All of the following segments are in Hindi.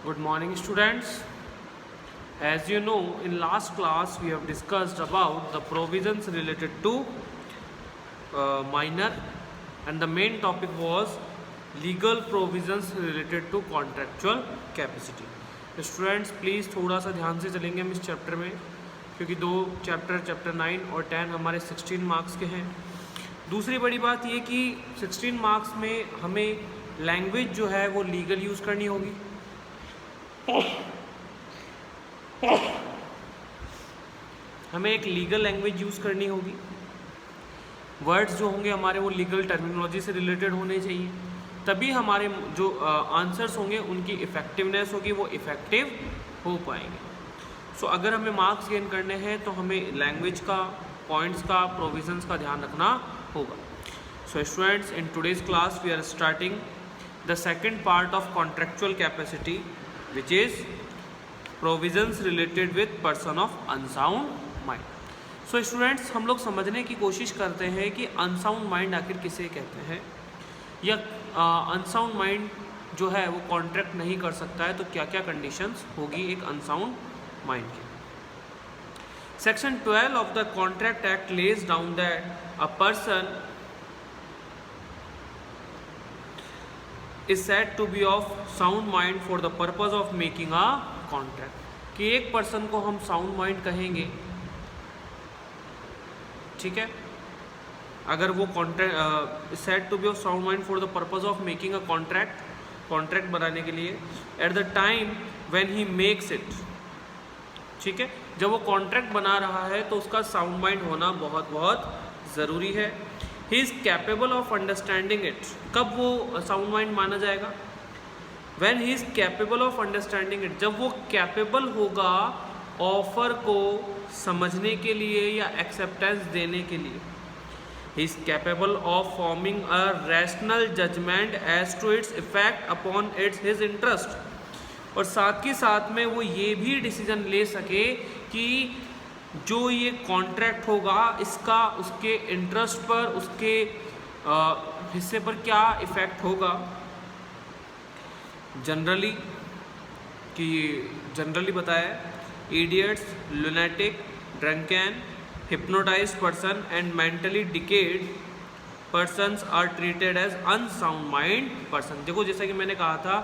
Good morning, students. As you know, in last class we have discussed about the provisions related to minor, and the main topic was legal provisions related to contractual capacity. Students, please थोड़ा सा ध्यान से चलेंगे हम इस चैप्टर में, क्योंकि दो चैप्टर 9 और 10 हमारे 16 मार्क्स के हैं। दूसरी बड़ी बात ये कि 16 मार्क्स में हमें लैंग्वेज जो है वो लीगल यूज़ करनी होगी। हमें एक लीगल लैंग्वेज यूज़ करनी होगी। वर्ड्स जो होंगे हमारे वो लीगल टर्मिनोलॉजी से रिलेटेड होने चाहिए, तभी हमारे जो आंसर्स होंगे उनकी इफ़ेक्टिवनेस होगी, वो इफ़ेक्टिव हो पाएंगे। सो अगर हमें मार्क्स गेन करने हैं तो हमें लैंग्वेज का, पॉइंट्स का, प्रोविजंस का ध्यान रखना होगा। So students, in today's class we are starting the second part of contractual capacity, which is provisions related with person of unsound mind. So students, हम लोग समझने की कोशिश करते हैं कि अनसाउंड माइंड आखिर किसे कहते हैं, या अनसाउंड माइंड जो है वो कॉन्ट्रैक्ट नहीं कर सकता है, तो क्या क्या कंडीशंस होगी एक अनसाउंड माइंड की। Section 12 of the contract act lays down that a person is said to be of sound mind for the purpose of making a contract, कि एक पर्सन को हम साउंड माइंड कहेंगे, ठीक है, अगर वो contract said to be of sound mind for the purpose of making a contract बनाने के लिए at the time when he makes it, ठीक है, जब वो कॉन्ट्रैक्ट बना रहा है तो उसका साउंड माइंड होना बहुत बहुत ज़रूरी है। ही is capable of understanding it, कब वो साउंड माइंड माना जाएगा, when he is capable of understanding it, जब वो कैपेबल होगा ऑफर को समझने के लिए या एक्सेप्टेंस देने के लिए। He is capable of forming a rational judgement as to its effect upon its his interest, और साथ ही साथ में वो ये भी डिसीजन ले सके कि जो ये कॉन्ट्रैक्ट होगा इसका उसके इंटरेस्ट पर, उसके हिस्से पर क्या इफ़ेक्ट होगा। जनरली बताया, idiots, lunatic, drunken, hypnotized person and mentally decayed persons are treated as unsound mind person। देखो, जैसा कि मैंने कहा था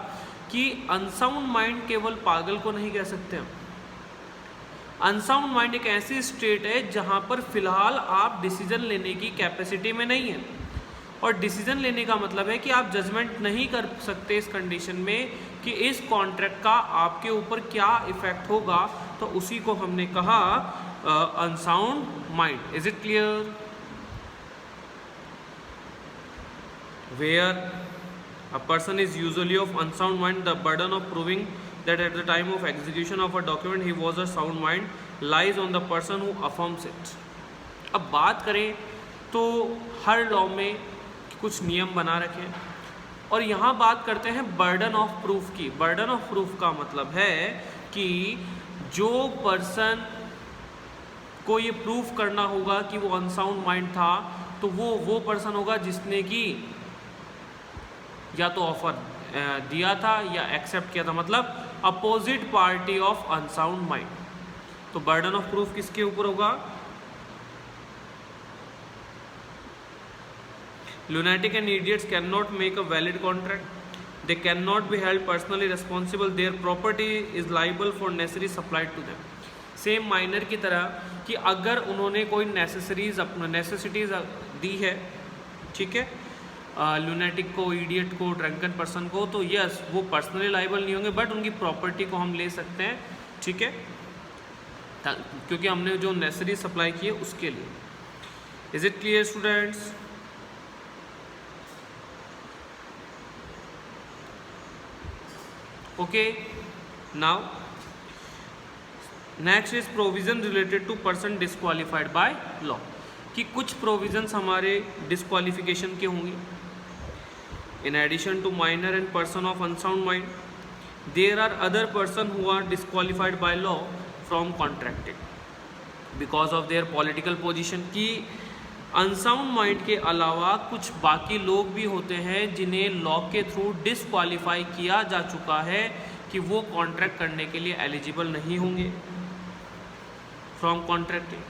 कि अनसाउंड माइंड केवल पागल को नहीं कह सकते हम। अनसाउंड माइंड एक ऐसी स्टेट है जहां पर फिलहाल आप डिसीजन लेने की कैपेसिटी में नहीं है, और डिसीजन लेने का मतलब है कि आप जजमेंट नहीं कर सकते इस कंडीशन में कि इस कॉन्ट्रैक्ट का आपके ऊपर क्या इफेक्ट होगा, तो उसी को हमने कहा unsound mind. Is it clear? Where a person is usually of unsound mind, the burden of proving that at the time of execution of a document he was a sound mind lies on the person who affirms it। अब बात करें तो हर लॉ में कुछ नियम बना रखे, और यहाँ बात करते हैं बर्डन ऑफ प्रूफ की। बर्डन ऑफ प्रूफ का मतलब है कि जो पर्सन को ये प्रूफ करना होगा कि वो अनसाउंड माइंड था, तो वो पर्सन होगा जिसने कि या तो ऑफर दिया था या एक्सेप्ट किया था, मतलब opposite party of unsound mind. तो बर्डन ऑफ प्रूफ किसके ऊपर होगा? Lunatic and idiots can not make a valid contract, they can not be held personally responsible, their property is liable for necessary supplied to them. Same minor की तरह कि अगर उन्होंने कोई नेसेसिटीज दी है, ठीक है, लुनेटिक को, इडियट को, ड्रंकन पर्सन को, तो यस वो पर्सनली लाइबल नहीं होंगे, बट उनकी प्रॉपर्टी को हम ले सकते हैं, ठीक है, क्योंकि हमने जो नेसेसरी सप्लाई की है उसके लिए। Is it clear students? Okay, now next is provision related to person disqualified by law, कि कुछ प्रोविजंस हमारे डिस्क्वालिफिकेशन के होंगे। In addition to minor and person of unsound mind, there are other person who are disqualified by law from contracting because of their political position। कि अनसाउंड माइंड के अलावा कुछ बाकी लोग भी होते हैं जिन्हें लॉ के थ्रू डिस्क्वालीफाई किया जा चुका है कि वो कॉन्ट्रैक्ट करने के लिए एलिजिबल नहीं होंगे from contracting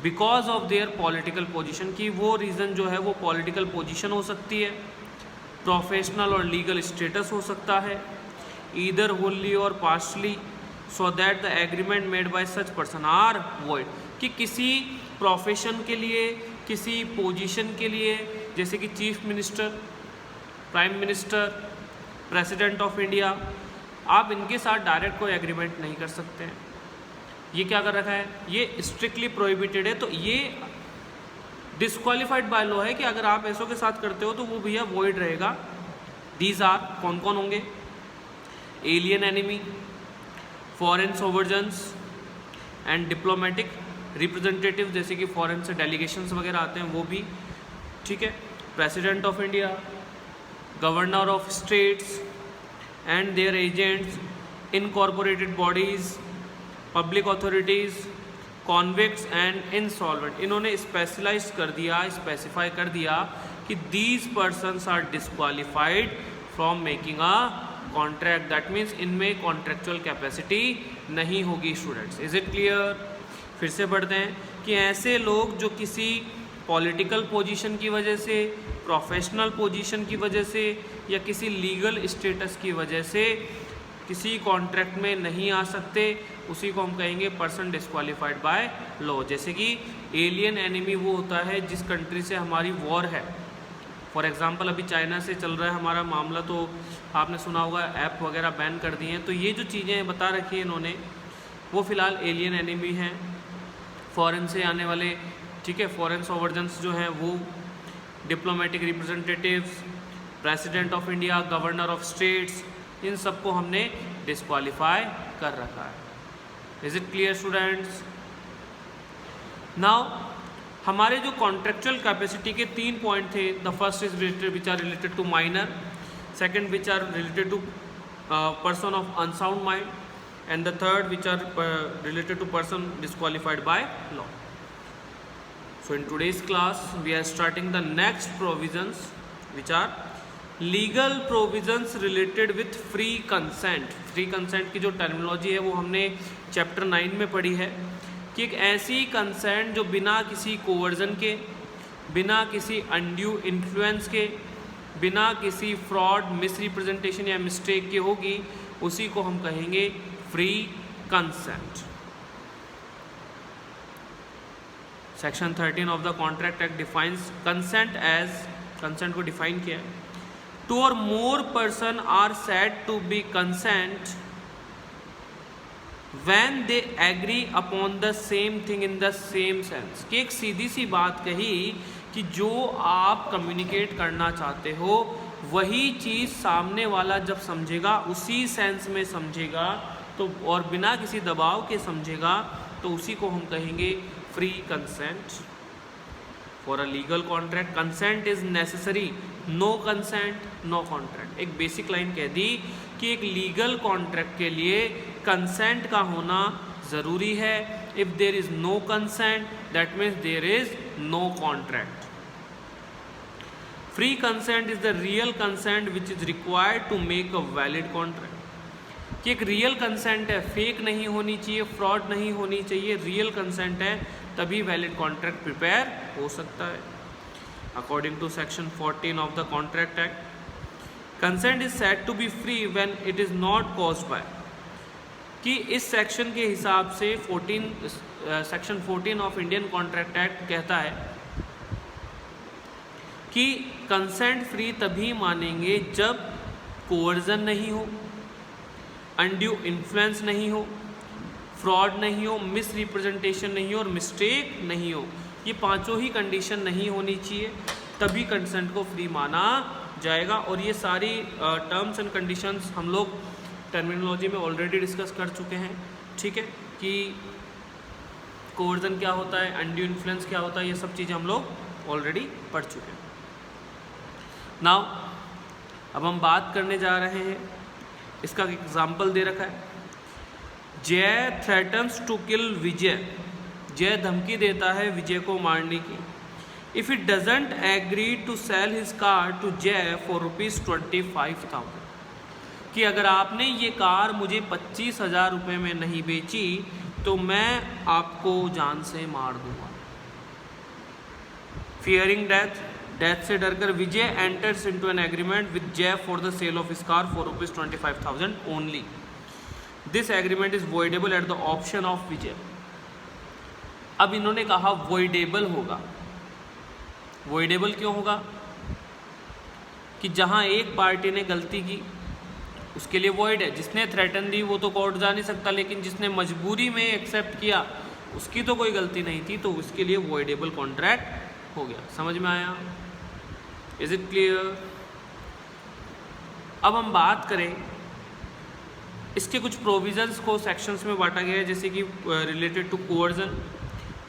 because of their political position, कि वो रीज़न जो है वो पॉलिटिकल पोजीशन हो सकती है, प्रोफेशनल और लीगल स्टेटस हो सकता है, ईदर होली और partially, so that the agreement made by such person are void, कि किसी प्रोफेशन के लिए, किसी पोजीशन के लिए, जैसे कि chief minister, prime minister, president of India, आप इनके साथ डायरेक्ट कोई एग्रीमेंट नहीं कर सकते हैं। ये क्या कर रखा है, ये स्ट्रिक्टली प्रोहिबिटेड है, तो ये डिस्क्वालीफाइड बाय लॉ है कि अगर आप ऐसों के साथ करते हो तो वो भैया वॉइड रहेगा। दीज आर कौन कौन होंगे, alien enemy, foreign sovereigns and diplomatic representative, जैसे कि फॉरेन से डेलीगेशंस वगैरह आते हैं वो भी, ठीक है, president of India, governor of states and their agents, incorporated bodies, public authorities, convicts and insolvent. इन्होंने स्पेशलाइज कर दिया, स्पेसिफाई कर दिया कि these persons are disqualified from making a contract, that means इनमें कॉन्ट्रेक्चुअल कैपेसिटी नहीं होगी। Students, is it clear? फिर से पढ़ते हैं कि ऐसे लोग जो किसी पॉलिटिकल पोजीशन की वजह से, प्रोफेशनल पोजीशन की वजह से या किसी लीगल स्टेटस की वजह से किसी कॉन्ट्रैक्ट में नहीं आ सकते, उसी को हम कहेंगे पर्सन डिस्क्वालीफाइड बाय लॉ। जैसे कि एलियन एनिमी वो होता है जिस कंट्री से हमारी वॉर है, फॉर एग्जांपल अभी चाइना से चल रहा है हमारा मामला, तो आपने सुना होगा ऐप वगैरह बैन कर दिए हैं, तो ये जो चीज़ें बता रखी हैं इन्होंने वो फ़िलहाल एलियन एनिमी हैं, फॉरेन से आने वाले, ठीक है, फॉरेन सोवर्जन्स जो हैं वो, diplomatic representatives, president of India, governor of states, इन सबको हमने डिस्क्वालीफाई कर रखा है। Is it clear students? Now हमारे जो कॉन्ट्रेक्चुअल कैपेसिटी के 3 पॉइंट थे, the first is related which are related to minor, second which are related to person of unsound mind, and the third which are related to person disqualified by law. So in today's class we are starting the next provisions which are legal provisions related with free consent. Free consent की जो टर्मिनोलॉजी है वो हमने चैप्टर 9 में पढ़ी है कि एक ऐसी कंसेंट जो बिना किसी कोवर्जन के, बिना किसी अनड्यू इन्फ्लुएंस के, बिना किसी फ्रॉड, मिसरिप्रेजेंटेशन या मिस्टेक के होगी, उसी को हम कहेंगे free consent. Section 13 of the contract act defines consent as, consent को डिफाइन किया है, two or more person are said to be consent when they agree upon the same thing in the same sense. कि एक सीधी सी बात कही कि जो आप कम्युनिकेट करना चाहते हो वही चीज़ सामने वाला जब समझेगा, उसी सेंस में समझेगा, तो और बिना किसी दबाव के समझेगा, तो उसी को हम कहेंगे free consent. For a legal contract consent is necessary, no consent no contract. एक बेसिक लाइन कह दी कि एक लीगल कॉन्ट्रैक्ट के लिए कंसेंट का होना ज़रूरी है। If there is no consent that means there is no contract. Free consent is the real consent which is required to make a valid contract. कि एक रियल कंसेंट है, फेक नहीं होनी चाहिए, फ्रॉड नहीं होनी चाहिए, रियल कंसेंट है, तभी वैलिड कॉन्ट्रैक्ट प्रिपेयर हो सकता है। According to section 14 of the contract act, consent is said to be free when it is not caused by. कि इस सेक्शन के हिसाब से section 14 of Indian contract act कहता है कि कंसेंट फ्री तभी मानेंगे जब कोवर्जन नहीं हो, अनड्यू इन्फ्लुएंस नहीं हो, फ्रॉड नहीं हो, मिस रिप्रेजेंटेशन नहीं हो और मिस्टेक नहीं हो। ये पांचों ही कंडीशन नहीं होनी चाहिए, तभी कंसेंट को फ्री माना जाएगा। और ये सारी टर्म्स एंड कंडीशंस हम लोग टर्मिनोलॉजी में ऑलरेडी डिस्कस कर चुके हैं, ठीक है, कि कोवर्जन क्या होता है, अनड्यू इन्फ्लुएंस क्या होता है, ये सब चीज़ें हम लोग ऑलरेडी पढ़ चुके हैं। नाउ अब हम बात करने जा रहे हैं, इसका एग्जाम्पल दे रखा है, जय थ्रेटन्स टू किल विजय। जय धमकी देता है विजय को मारने की। If it doesn't agree to sell his car to Jai for ₹25,000। कि अगर आपने ये कार मुझे 25,000 रुपये में नहीं बेची तो मैं आपको जान से मार दूंगा। फियरिंग डेथ, डेथ से डरकर Vijay enters into an agreement with Jay for the sale of his car for ₹25,000 only. This agreement is voidable at the option of Vijay. अब इन्होंने कहा वॉइडेबल होगा। वॉइडेबल क्यों होगा? कि जहां एक पार्टी ने गलती की उसके लिए वॉइड है। जिसने थ्रेटन दी वो तो कोर्ट जा नहीं सकता, लेकिन जिसने मजबूरी में एक्सेप्ट किया उसकी तो कोई गलती नहीं थी, तो उसके लिए वॉइडेबल कॉन्ट्रैक्ट हो गया। समझ में आया? Is it clear? अब हम बात करें इसके कुछ प्रोविजंस को सेक्शंस में बांटा गया है, जैसे कि related to coercion,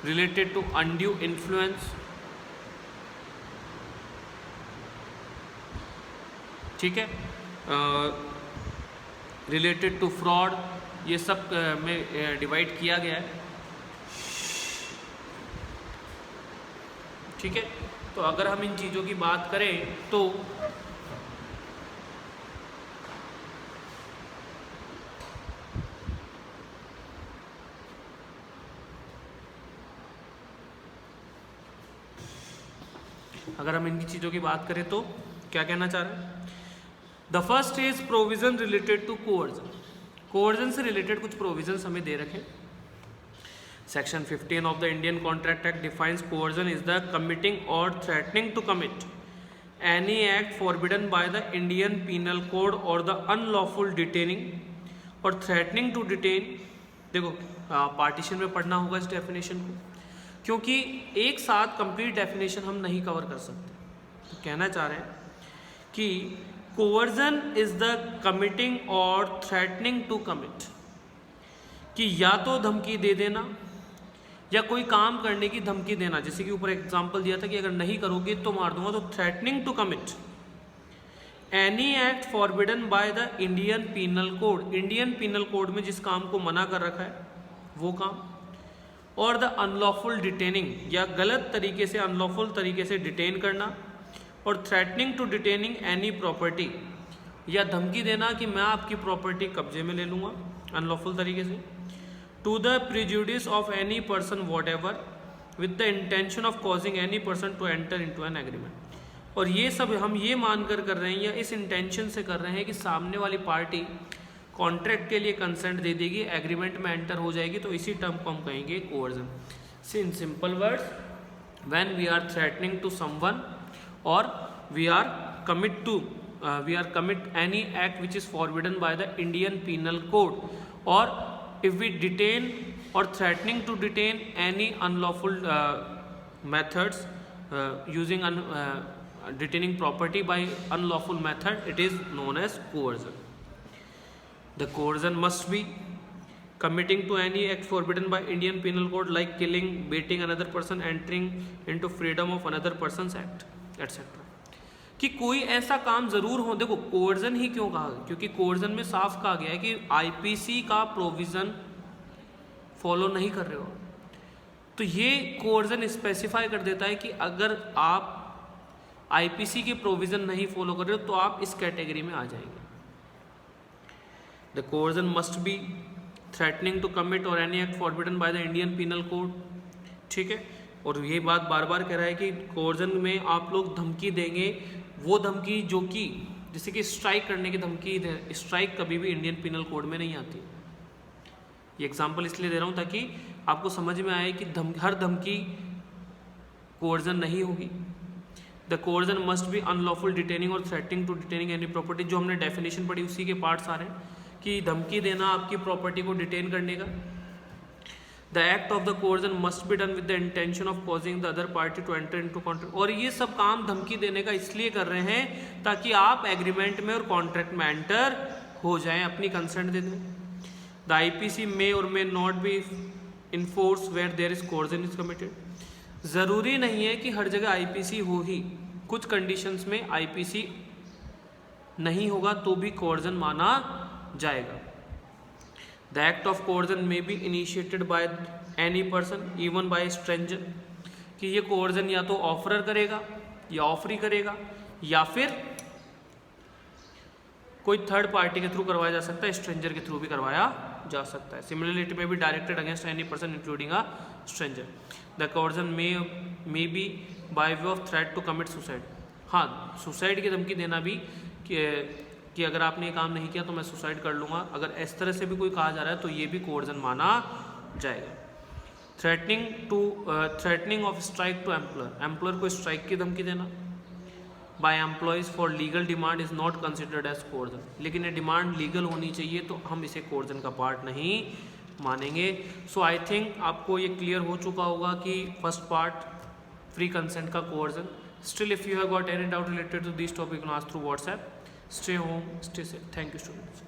related to undue influence, ठीक है, रिलेटेड टू फ्रॉड, ये सब में डिवाइड किया गया है, ठीक है। तो अगर हम इन चीज़ों की बात करें तो क्या कहना चाह रहे हैं? The first is provision related to coercion. Coercion से रिलेटेड कुछ प्रोविजंस हमें दे रखे। Section 15 of the Indian contract act defines coercion is the committing और threatening to commit any act forbidden by the Indian penal code और द अनलॉफुल डिटेनिंग और थ्रेटनिंग टू डिटेन। देखो पार्टीशन में पढ़ना होगा इस डेफिनेशन को, क्योंकि एक साथ कंप्लीट डेफिनेशन हम नहीं कवर कर सकते। तो कहना चाह रहे हैं कि कोअर्जन इज द कमिटिंग और थ्रेटनिंग टू कमिट, कि या तो धमकी दे देना या कोई काम करने की धमकी देना। जैसे कि ऊपर एग्जांपल दिया था कि अगर नहीं करोगे तो मार दूंगा, तो threatening to commit any act forbidden by the Indian penal code, Indian penal code में जिस काम को मना कर रखा है वो काम, और द अनलॉफुल डिटेनिंग या गलत तरीके से अनलॉफुल तरीके से डिटेन करना, और threatening to detaining any property, या धमकी देना कि मैं आपकी प्रॉपर्टी कब्जे में ले लूँगा अनलॉफुल तरीके से, to the prejudice of any person whatever with the intention of causing any person to enter into an agreement. और ये सब हम ये मानकर कर रहे हैं या इस इंटेंशन से कर रहे हैं कि सामने वाली पार्टी कॉन्ट्रैक्ट के लिए कंसेंट दे देगी, एग्रीमेंट में एंटर हो जाएगी, तो इसी टर्म को हम कहेंगे coercion. In simple words, when we are threatening to someone or we are commit any act which is forbidden by the Indian Penal Code, or if we detain or threatening to detain any unlawful methods using detaining property by unlawful method, it is known as coercion. The coercion must be committing to any act forbidden by Indian Penal Code like killing, beating another person, entering into freedom of another person's act, etcetera. कि कोई ऐसा काम जरूर हो। देखो कोअर्जन ही क्यों कहा, क्योंकि कोअर्जन में साफ कहा गया है कि आईपीसी का प्रोविजन फॉलो नहीं कर रहे हो, तो ये कोअर्जन स्पेसिफाई कर देता है कि अगर आप आईपीसी के प्रोविजन नहीं फॉलो कर रहे हो तो आप इस कैटेगरी में आ जाएंगे। The coercion must be threatening to commit और any act forbidden by the Indian penal code, ठीक है। और ये बात बार बार कह रहा है कि कोअर्जन में आप लोग धमकी देंगे, वो धमकी जो कि जैसे कि स्ट्राइक करने की धमकी, स्ट्राइक कभी भी इंडियन पीनल कोड में नहीं आती। ये एग्जांपल इसलिए दे रहा हूँ ताकि आपको समझ में आए कि हर धमकी कोअर्जन नहीं होगी। The coercion must be unlawful detaining और threatening to detaining any property, जो हमने डेफिनेशन पढ़ी उसी के पार्ट्स आ रहे हैं कि धमकी देना आपकी प्रॉपर्टी को डिटेन करने का। The act of the coercion must be done with the intention of causing the other party to enter into contract। और ये सब काम धमकी देने का इसलिए कर रहे हैं ताकि आप एग्रीमेंट में और कॉन्ट्रैक्ट में एंटर हो जाएं, अपनी कंसेंट दे दें। द आईपीसी मे और may not be enforce where there is coercion is committed. ज़रूरी नहीं है कि हर जगह आईपीसी हो ही, कुछ कंडीशंस में आईपीसी नहीं होगा तो भी कोअर्जन माना जाएगा। The act of coercion may be initiated by any person, even by a stranger। कि ये कोअर्जन या तो ऑफरर करेगा या ऑफरी करेगा या फिर कोई थर्ड पार्टी के थ्रू करवाया जा सकता है, स्ट्रेंजर के थ्रू भी करवाया जा सकता है। Similarly it may be directed against any person including a stranger. The coercion may be by way of threat to commit suicide. हाँ, सुसाइड की धमकी देना भी कि अगर आपने ये काम नहीं किया तो मैं सुसाइड कर लूँगा, अगर इस तरह से भी कोई कहा जा रहा है तो ये भी कोर्जन माना जाएगा। Threatening of strike to employer, employer को स्ट्राइक की धमकी देना by employees for legal demand is not considered as coercion. लेकिन ये डिमांड लीगल होनी चाहिए तो हम इसे कोर्जन का पार्ट नहीं मानेंगे। सो आई थिंक आपको ये क्लियर हो चुका होगा कि फर्स्ट पार्ट फ्री कंसेंट का coercion. Still if you have got any doubt related to this topic, you can ask through WhatsApp. Stay home, stay safe. Thank you, students.